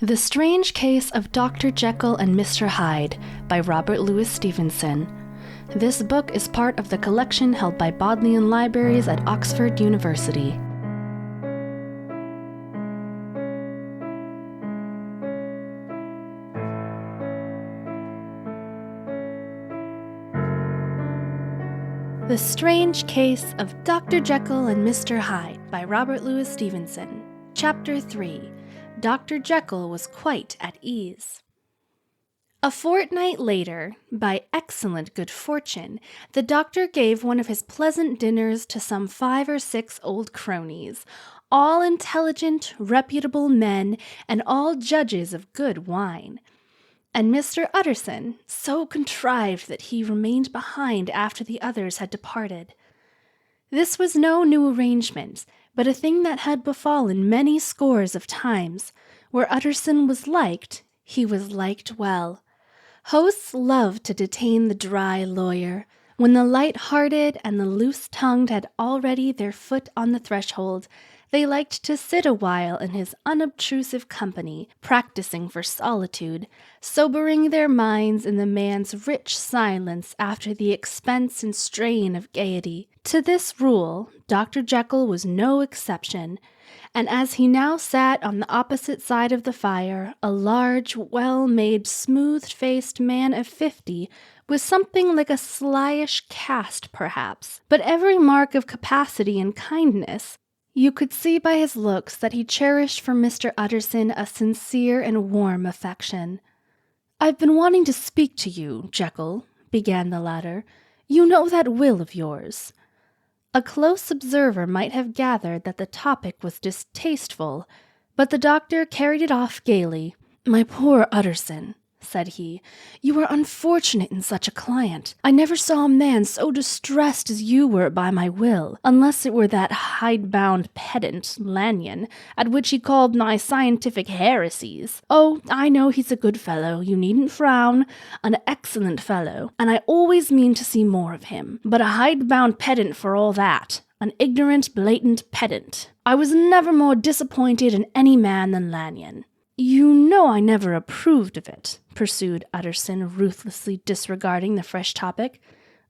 The Strange Case of Dr. Jekyll and Mr. Hyde by Robert Louis Stevenson. This book is part of the collection held by Bodleian Libraries at Oxford University. The Strange Case of Dr. Jekyll and Mr. Hyde by Robert Louis Stevenson. Chapter 3. Dr. Jekyll was quite at ease. A fortnight later, by excellent good fortune, the doctor gave one of his pleasant dinners to some 5 or 6 old cronies, all intelligent, reputable men, and all judges of good wine. And Mr. Utterson so contrived that he remained behind after the others had departed. This was no new arrangement, but a thing that had befallen many scores of times. Where Utterson was liked, he was liked well. Hosts loved to detain the dry lawyer. When the light-hearted and the loose-tongued had already their foot on the threshold, they liked to sit a while in his unobtrusive company, practicing for solitude, sobering their minds in the man's rich silence after the expense and strain of gaiety. To this rule, Dr. Jekyll was no exception, and as he now sat on the opposite side of the fire, a large, well-made, smooth-faced man of 50, with something like a slyish cast, perhaps, but every mark of capacity and kindness, you could see by his looks that he cherished for Mr. Utterson a sincere and warm affection. "I've been wanting to speak to you, Jekyll," began the latter. "You know that will of yours." A close observer might have gathered that the topic was distasteful, but the doctor carried it off gaily. "My poor Utterson," said he, "you are unfortunate in such a client. I never saw a man so distressed as you were by my will, unless it were that hide-bound pedant, Lanyon, at which he called my scientific heresies. Oh, I know he's a good fellow, you needn't frown, an excellent fellow, and I always mean to see more of him, but a hide-bound pedant for all that. An ignorant, blatant pedant. I was never more disappointed in any man than Lanyon." "You know I never approved of it," pursued Utterson, ruthlessly disregarding the fresh topic.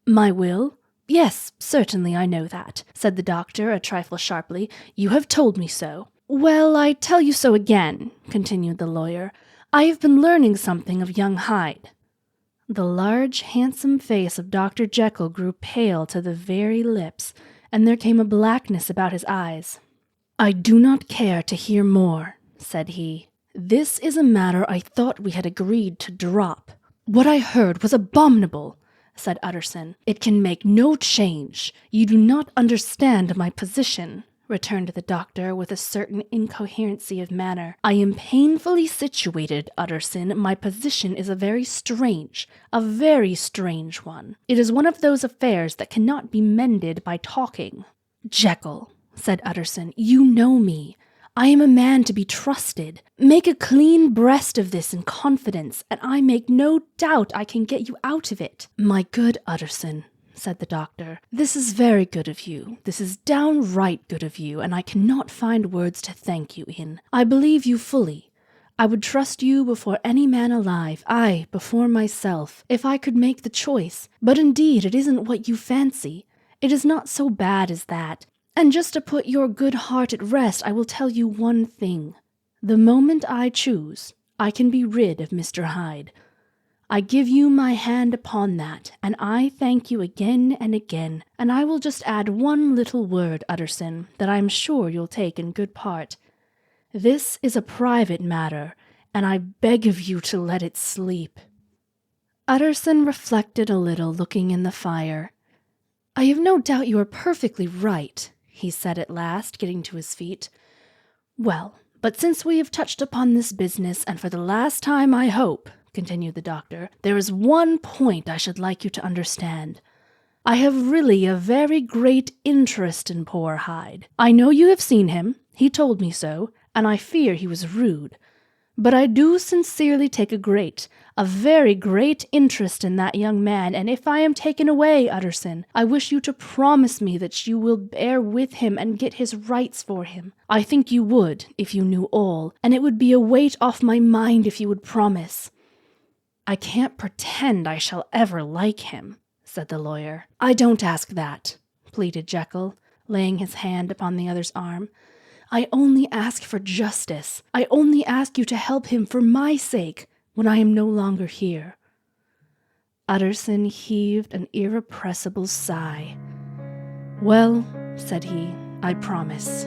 "My will? Yes, certainly I know that," said the doctor a trifle sharply. "You have told me so." "Well, I tell you so again," continued the lawyer. "I have been learning something of young Hyde." The large, handsome face of Dr. Jekyll grew pale to the very lips, and there came a blackness about his eyes. "I do not care to hear more," said he. "This is a matter I thought we had agreed to drop." "What I heard was abominable," said Utterson. "It can make no change. You do not understand my position," returned the doctor with a certain incoherency of manner. "I am painfully situated, Utterson. My position is a very strange one. It is one of those affairs that cannot be mended by talking." "Jekyll," said Utterson, "you know me. I am a man to be trusted. Make a clean breast of this in confidence, and I make no doubt I can get you out of it." "My good Utterson," said the doctor, "this is very good of you. This is downright good of you, and I cannot find words to thank you in. I believe you fully. I would trust you before any man alive, aye, before myself, if I could make the choice. But indeed it isn't what you fancy. It is not so bad as that. And just to put your good heart at rest, I will tell you one thing. The moment I choose, I can be rid of Mr. Hyde. I give you my hand upon that, and I thank you again and again. And I will just add one little word, Utterson, that I am sure you'll take in good part. This is a private matter, and I beg of you to let it sleep." Utterson reflected a little, looking in the fire. "I have no doubt you are perfectly right," he said at last, getting to his feet. "Well, but since we have touched upon this business, and for the last time, I hope," continued the doctor, "there is one point I should like you to understand. I have really a very great interest in poor Hyde. I know you have seen him, he told me so, and I fear he was rude. But I do sincerely take a very great interest in that young man, and if I am taken away, Utterson, I wish you to promise me that you will bear with him and get his rights for him. I think you would, if you knew all, and it would be a weight off my mind if you would promise." "I can't pretend I shall ever like him," said the lawyer. "I don't ask that," pleaded Jekyll, laying his hand upon the other's arm. "I only ask for justice. I only ask you to help him for my sake when I am no longer here." Utterson heaved an irrepressible sigh. "Well," said he, "I promise."